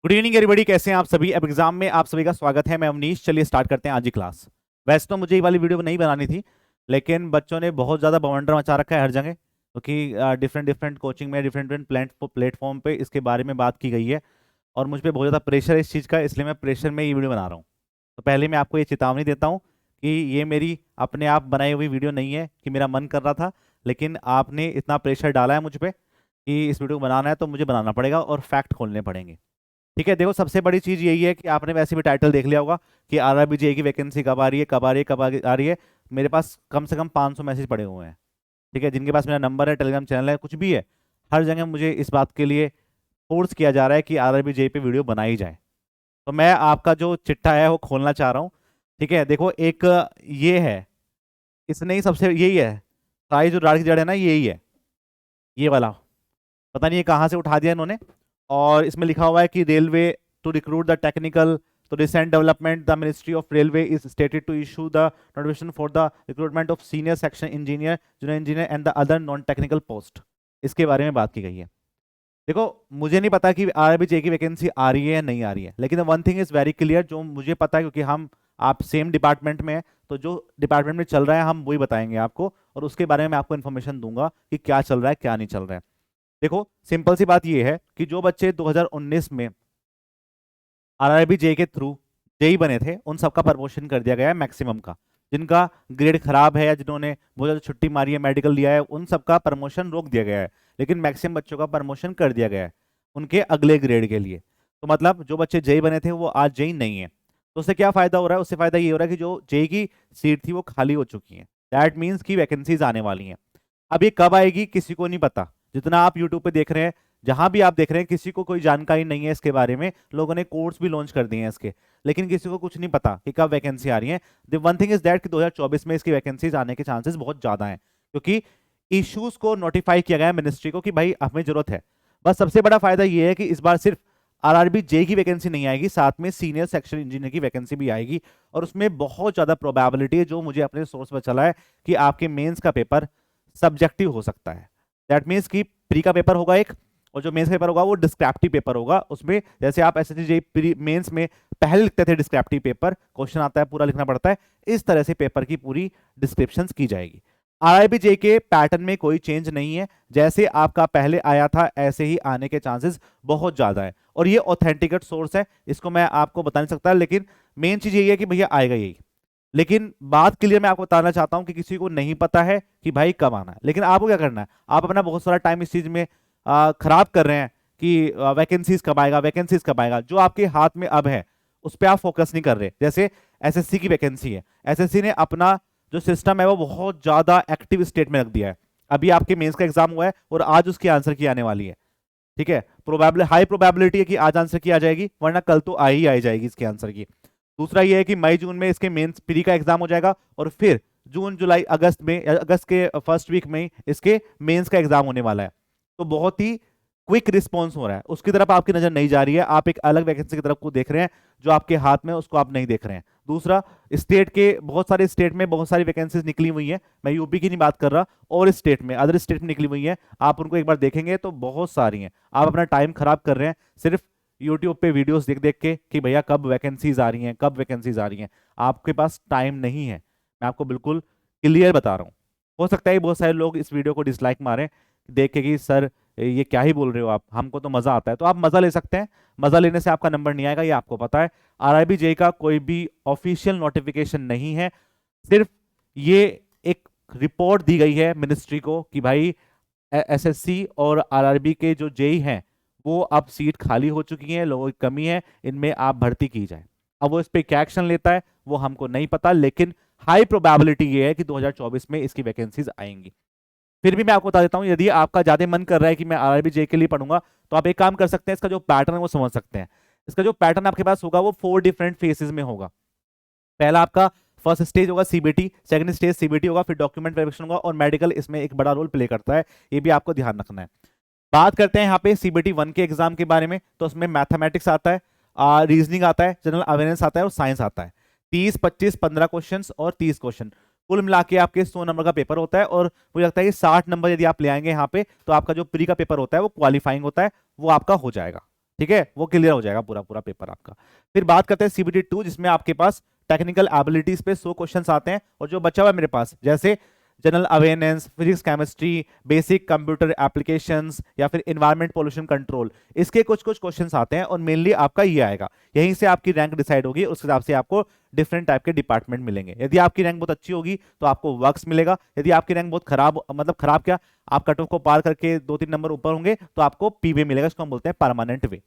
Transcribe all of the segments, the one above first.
Good evening everybody, कैसे हैं आप सभी। अब एग्जाम में आप सभी का स्वागत है। मैं अवनीश। चलिए स्टार्ट करते हैं आज की क्लास। वैसे तो मुझे ये वाली वीडियो नहीं बनानी थी, लेकिन बच्चों ने बहुत ज़्यादा बवंडर मचा रखा है हर जगह, क्योंकि डिफरेंट डिफरेंट कोचिंग में डिफरेंट डिफरेंट प्लेटफॉर्म पे इसके बारे में बात की गई है और मुझ पर बहुत ज़्यादा प्रेशर है इस चीज़ का, इसलिए मैं प्रेशर में ये वीडियो बना रहा हूँ। तो पहले मैं आपको ये चेतावनी देता हूँ कि ये मेरी अपने आप बनाई हुई वीडियो नहीं है कि मेरा मन कर रहा था, लेकिन आपने इतना प्रेशर डाला है मुझ पर कि इस वीडियो को बनाना है तो मुझे बनाना पड़ेगा और फैक्ट खोलने पड़ेंगे। ठीक है, देखो सबसे बड़ी चीज़ यही है कि आपने वैसे भी टाइटल देख लिया होगा कि आरआरबी की वैकेंसी कब आ रही है, कब आ रही है, कब आ रही है। मेरे पास कम से कम 500 मैसेज पड़े हुए हैं। ठीक है, जिनके पास मेरा नंबर है, टेलीग्राम चैनल है, कुछ भी है, हर जगह मुझे इस बात के लिए फोर्स किया जा रहा है कि आरआरबी पे वीडियो बनाई जाए। तो मैं आपका जो चिट्ठा है वो खोलना चाह रहा हूँ। ठीक है, देखो एक ये है, इसने ही सबसे यही है, सारी जो राड़ की जड़ है ना यही है, ये वाला। पता नहीं ये कहाँ से उठा दिया इन्होंने। और इसमें लिखा हुआ है कि railway to recruit the technical तो recent development the ministry of railway is stated to issue the notification for the recruitment of senior section engineer, junior engineer and the other non technical post. इसके बारे में बात की गई है। देखो मुझे नहीं पता कि आरआरबी की वैकेंसी आ रही है या नहीं आ रही है, लेकिन one thing is very clear, जो मुझे पता है क्योंकि हम आप सेम डिपार्टमेंट में हैं, तो जो डिपार्टमेंट में चल रहा है हम वही बताएंगे आपको, और उसके बारे में मैं आपको इन्फॉर्मेशन दूंगा कि क्या चल रहा है क्या नहीं चल रहा है। देखो सिंपल सी बात यह है कि जो बच्चे 2019 में आरआरबी के थ्रू जेई बने थे उन सबका प्रमोशन कर दिया गया है, मैक्सिमम का। जिनका ग्रेड खराब है या जिन्होंने बहुत ज़्यादा छुट्टी मारी है, मेडिकल लिया है, उन सबका प्रमोशन रोक दिया गया है, लेकिन मैक्सिमम बच्चों का प्रमोशन कर दिया गया है उनके अगले ग्रेड के लिए। तो मतलब जो बच्चे जेई बने थे वो आज जेई नहीं है। तो उससे क्या फायदा हो रहा है? उससे फायदा ये हो रहा है कि जो जेई की सीट थी वो खाली हो चुकी है। दैट मीन्स की वैकेंसीज आने वाली हैं। अब ये कब आएगी किसी को नहीं पता। जितना आप यूट्यूब पे देख रहे हैं, जहां भी आप देख रहे हैं, किसी को कोई जानकारी नहीं है इसके बारे में। लोगों ने कोर्स भी लॉन्च कर दिए हैं इसके, लेकिन किसी को कुछ नहीं पता कि कब वैकेंसी आ रही है। The one thing is that कि 2024 में इसकी वैकेंसीज आने के चांसेस बहुत ज्यादा हैं, क्योंकि इश्यूज को नोटिफाई किया गया है मिनिस्ट्री को कि भाई हमें जरूरत है। बस सबसे बड़ा फायदा यह है कि इस बार सिर्फ आरआरबी की वैकेंसी नहीं आएगी, साथ में सीनियर सेक्शन इंजीनियर की वैकेंसी भी आएगी। और उसमें बहुत ज्यादा प्रोबेबिलिटी है, जो मुझे अपने सोर्स पर चला है, कि आपके मेंस का पेपर सब्जेक्टिव हो सकता है। दैट मीन्स कि प्री का पेपर होगा एक, और जो मेंस का पेपर होगा वो डिस्क्रिप्टिव पेपर होगा। उसमें जैसे आप एसएससी जेईई प्री मेंस में पहले लिखते थे डिस्क्रिप्टिव पेपर, क्वेश्चन आता है पूरा लिखना पड़ता है, इस तरह से पेपर की पूरी डिस्क्रिप्शंस की जाएगी। आरआरबी जेईई के पैटर्न में कोई चेंज नहीं है, जैसे आपका पहले आया था ऐसे ही आने के चांसेस बहुत ज्यादा है। और ये ऑथेंटिकेट सोर्स है, इसको मैं आपको बता नहीं सकता, लेकिन मेन चीज यही है कि भैया आएगा यही। लेकिन बात क्लियर मैं आपको बताना चाहता हूं कि किसी को नहीं पता है कि भाई कब आना है, लेकिन आपको क्या करना है, आप अपना बहुत सारा टाइम इस चीज में खराब कर रहे हैं कि वैकेंसीज कब आएगा, वैकेंसीज कब आएगा। जो आपके हाथ में अब है उस पर आप फोकस नहीं कर रहे। जैसे एसएससी की वैकेंसी है, एसएससी ने अपना जो सिस्टम है वो बहुत ज्यादा एक्टिव स्टेट में रख दिया है। अभी आपके मेंस का एग्जाम हुआ है और आज उसकी आंसर की आने वाली है। ठीक है, हाई प्रोबेबिलिटी है कि आज आंसर की आ जाएगी, वरना कल तो आई जाएगी इसके आंसर की। दूसरा ये है कि मई जून में इसके मेंस प्री का एग्जाम हो जाएगा, और फिर जून जुलाई अगस्त में, अगस्त के फर्स्ट वीक में इसके मेंस का एग्जाम होने वाला है। तो बहुत ही क्विक रिस्पॉन्स हो रहा है, उसकी तरफ आपकी नजर नहीं जा रही है। आप एक अलग वैकेंसी की तरफ को देख रहे हैं, जो आपके हाथ में उसको आप नहीं देख रहे हैं। दूसरा, स्टेट के बहुत सारे स्टेट में बहुत सारी वैकेंसीज निकली हुई हैं, मैं यूपी की नहीं बात कर रहा, और स्टेट में अदर स्टेट में निकली हुई हैं। आप उनको एक बार देखेंगे तो बहुत सारी हैं। आप अपना टाइम खराब कर रहे हैं सिर्फ यूट्यूब पे वीडियोस देख देख के कि भैया कब वैकेंसीज आ रही हैं, कब वैकेंसीज आ रही हैं। आपके पास टाइम नहीं है, मैं आपको बिल्कुल क्लियर बता रहा हूँ। हो सकता है बहुत सारे लोग इस वीडियो को डिसलाइक मारें देख के कि सर ये क्या ही बोल रहे हो आप, हमको तो मजा आता है। तो आप मजा ले सकते हैं, मजा लेने से आपका नंबर नहीं आएगा, ये आपको पता है। आरआरबी जेईई का कोई भी ऑफिशियल नोटिफिकेशन नहीं है, सिर्फ ये एक रिपोर्ट दी गई है मिनिस्ट्री को कि भाई एसएससी और आरआरबी के जो जेईई हैं वो अब सीट खाली हो चुकी है, लोगों की कमी है, इनमें आप भर्ती की जाए। अब वो इस पे क्या एक्शन लेता है वो हमको नहीं पता, लेकिन हाई प्रोबेबिलिटी ये है कि 2024 में इसकी वैकेंसीज आएंगी। फिर भी मैं आपको बता देता हूं, यदि आपका ज्यादा मन कर रहा है कि मैं आरआरबी जेईई के लिए पढ़ूंगा, तो आप एक काम कर सकते हैं, इसका जो पैटर्न है वो समझ सकते हैं। इसका जो पैटर्न आपके पास होगा वो 4 डिफरेंट फेसेस में होगा। पहला आपका फर्स्ट स्टेज होगा सीबीटी, सेकंड स्टेज सीबीटी होगा, फिर डॉक्यूमेंट वेरिफिकेशन होगा, और मेडिकल इसमें एक बड़ा रोल प्ले करता है, ये भी आपको ध्यान रखना है। बात करते हैं यहाँ पे सीबीटी 1 के एग्जाम के बारे में, तो उसमें मैथमेटिक्स आता है, रीजनिंग आता है, जनरल अवेयरनेस आता है और साइंस आता है। 30, 25, 15 क्वेश्चन और 30 क्वेश्चन, कुल मिला के आपके 100 नंबर का पेपर होता है। और मुझे लगता है कि 60 नंबर यदि आप ले आएंगे यहाँ पे, तो आपका जो प्री का पेपर होता है वो क्वालिफाइंग होता है, वो आपका हो जाएगा। ठीक है, वो क्लियर हो जाएगा पूरा पूरा पेपर आपका। फिर बात करते हैं सीबीटी 2, जिसमें आपके पास टेक्निकल एबिलिटीज पे 100 क्वेश्चंस आते हैं, और जो बचा हुआ है मेरे पास जैसे general awareness, physics, chemistry, basic computer applications, या फिर इन्वायरमेंट पोल्यूशन कंट्रोल, इसके कुछ कुछ क्वेश्चंस आते हैं, और मेनली आपका ये आएगा, यहीं से आपकी रैंक डिसाइड होगी, उस हिसाब से आपको डिफरेंट टाइप के डिपार्टमेंट मिलेंगे। यदि आपकी रैंक बहुत अच्छी होगी तो आपको वर्क्स मिलेगा, यदि आपकी रैंक बहुत खराब, मतलब खराब क्या, आप कट ऑफ को पार करके 2-3 नंबर ऊपर होंगे तो आपको पीवे मिलेगा, इसको हम बोलते हैं परमानेंट वे।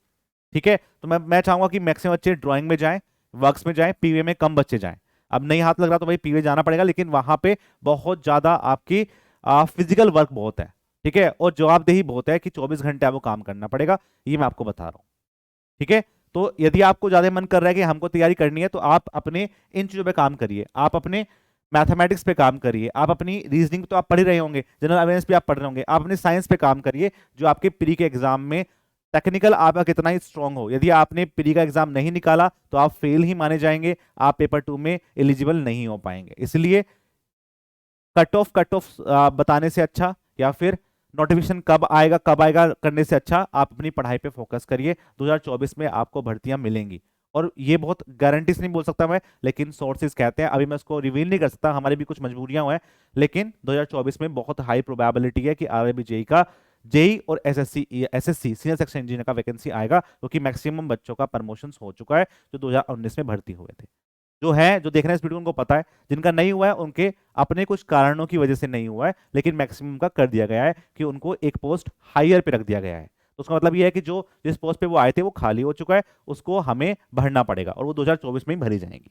ठीक है, तो मैं चाहूंगा कि मैक्सिमम बच्चे ड्राइंग में जाएं, वर्क्स में जाएं, पीवे में कम बच्चे जाएं। अब नहीं हाथ लग रहा तो भाई पीवे जाना पड़ेगा, लेकिन वहां पे बहुत ज्यादा आपकी फिजिकल वर्क बहुत है। ठीक है, और जवाबदेही बहुत है कि 24 घंटे आपको काम करना पड़ेगा, ये मैं आपको बता रहा हूँ। ठीक है, तो यदि आपको ज्यादा मन कर रहा है कि हमको तैयारी करनी है, तो आप अपने इन चीजों पे काम करिए, आप अपने मैथमेटिक्स पे काम करिए, आप अपनी रीजनिंग तो आप पढ़ ही रहे होंगे, जनरल अवेयरनेस भी आप पढ़ रहे होंगे, आप अपने साइंस पे काम करिए, जो आपके प्री के एग्जाम में टेक्निकल आपका कितना ही स्ट्रांग हो, यदि आपने प्री का एग्जाम नहीं निकाला तो आप फेल ही माने जाएंगे, आप पेपर 2 में एलिजिबल नहीं हो पाएंगे। इसलिए कट ऑफ बताने से अच्छा, या फिर नोटिफिकेशन कब आएगा करने से अच्छा, आप अपनी पढ़ाई पे फोकस करिए। 2024 में आपको भर्तियां मिलेंगी, और ये बहुत गारंटी से नहीं बोल सकता मैं, लेकिन सोर्सेज कहते हैं, अभी मैं उसको रिवील नहीं कर सकता, हमारी भी कुछ मजबूरियां हैं, लेकिन 2024 में बहुत हाई प्रोबेबिलिटी है कि आरआरबी जेई का, जेई और एसएससी सीनियर सेक्शन इंजीनियर का वैकेंसी आएगा, क्योंकि मैक्सिमम बच्चों का प्रमोशन हो चुका है जो 2019 में भर्ती हुए थे। जो है, जो देख रहे हैं इस वीडियो उनको पता है, जिनका नहीं हुआ है उनके अपने कुछ कारणों की वजह से नहीं हुआ है, लेकिन मैक्सिमम का कर दिया गया है कि उनको एक पोस्ट हायर पे रख दिया गया है। तो उसका मतलब ये है कि जो जिस पोस्ट पे वो आए थे वो खाली हो चुका है, उसको हमें भरना पड़ेगा, और वो 2024 में ही भरी जाएंगी।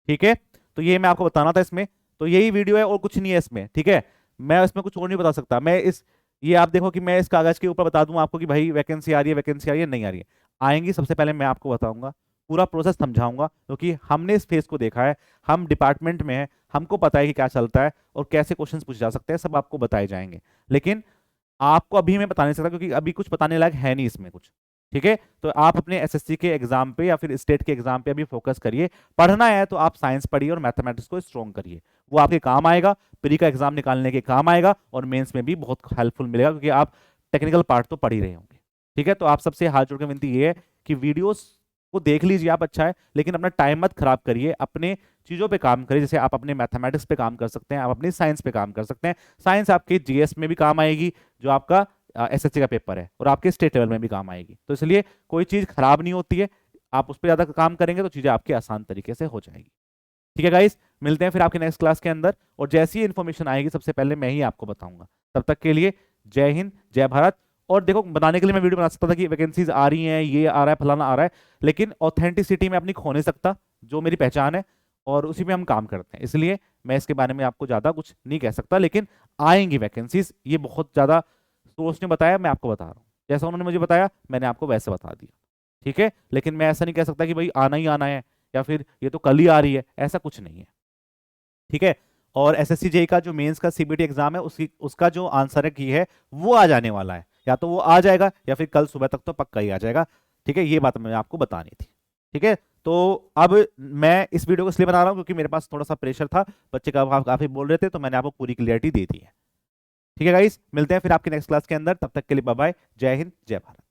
ठीक है, तो ये मैं आपको बताना था इसमें, तो यही वीडियो है और कुछ नहीं है इसमें। ठीक है, मैं इसमें कुछ और नहीं बता सकता। मैं इस ये आप देखो कि मैं इस कागज के ऊपर बता दूं आपको कि भाई वैकेंसी आ रही है, वैकेंसी आ रही है, नहीं आ रही है, आएंगी, सबसे पहले मैं आपको बताऊंगा, पूरा प्रोसेस समझाऊंगा, क्योंकि हमने इस फेज को देखा है, हम डिपार्टमेंट में हैं, हमको पता है कि क्या चलता है और कैसे क्वेश्चंस पूछे जा सकते हैं, सब आपको बताए जाएंगे। लेकिन आपको अभी मैं बता नहीं सकता, क्योंकि अभी कुछ बताने लायक है नहीं इसमें कुछ। ठीक है, तो आप अपने एसएससी के एग्जाम पे या फिर स्टेट के एग्जाम पे अभी फोकस करिए। पढ़ना है तो आप साइंस पढ़िए और मैथमेटिक्स को स्ट्रॉन्ग करिए, वो आपके काम आएगा, प्री का एग्जाम निकालने के काम आएगा, और मेंस में भी बहुत हेल्पफुल मिलेगा, क्योंकि आप टेक्निकल पार्ट तो पढ़ ही रहे होंगे। ठीक है, तो आप सबसे हाथ जोड़ के विनती ये है कि वीडियोस को देख लीजिए आप, अच्छा है, लेकिन अपना टाइम मत खराब करिए, अपने चीजों पे काम करिए। जैसे आप अपने मैथमेटिक्स पे काम कर सकते हैं, आप अपनी साइंस पे काम कर सकते हैं, साइंस आपके जीएस में भी काम आएगी, जो आपका एसएससी का पेपर है, और आपके स्टेट लेवल में भी काम आएगी। तो इसलिए कोई चीज खराब नहीं होती है, आप उस पर ज्यादा काम करेंगे तो चीजें आपके आसान तरीके से हो जाएगी। ठीक है गाइस, मिलते हैं फिर आपके नेक्स्ट क्लास के अंदर, और जैसी ही इन्फॉर्मेशन आएगी सबसे पहले मैं ही आपको बताऊंगा। तब तक के लिए जय हिंद, जय भारत। और देखो, बनाने के लिए मैं वीडियो बना सकता था कि वैकेंसीज आ रही हैं, ये आ रहा है, फलाना आ रहा है, लेकिन ऑथेंटिसिटी में अपनी खो नहीं सकता, जो मेरी पहचान है, और उसी में हम काम करते हैं, इसलिए मैं इसके बारे में आपको ज्यादा कुछ नहीं कह सकता। लेकिन आएंगी वैकेंसीज, ये बहुत ज्यादा सोर्स ने बताया, मैं आपको बता रहा हूँ, जैसा उन्होंने मुझे बताया मैंने आपको वैसे बता दिया। ठीक है, लेकिन मैं ऐसा नहीं कह सकता कि भाई आना ही आना है, या फिर ये तो कल ही आ रही है, ऐसा कुछ नहीं है। ठीक है, और एसएससी जेई का जो मेंस का सीबीटी एग्जाम है, उसका जो आंसर है की है वो आ जाने वाला है, या तो वो आ जाएगा या फिर कल सुबह तक तो पक्का ही आ जाएगा। ठीक है, ये बात मैं आपको बतानी थी। ठीक है, तो अब मैं इस वीडियो को इसलिए बना रहा हूँ क्योंकि मेरे पास थोड़ा सा प्रेशर था, बच्चे काफी बोल रहे थे, तो मैंने आपको पूरी क्लियरिटी दे दी है। ठीक है गाइस, मिलते हैं फिर आपके नेक्स्ट क्लास के अंदर, तब तक के लिए बाय बाय, जय हिंद, जय भारत।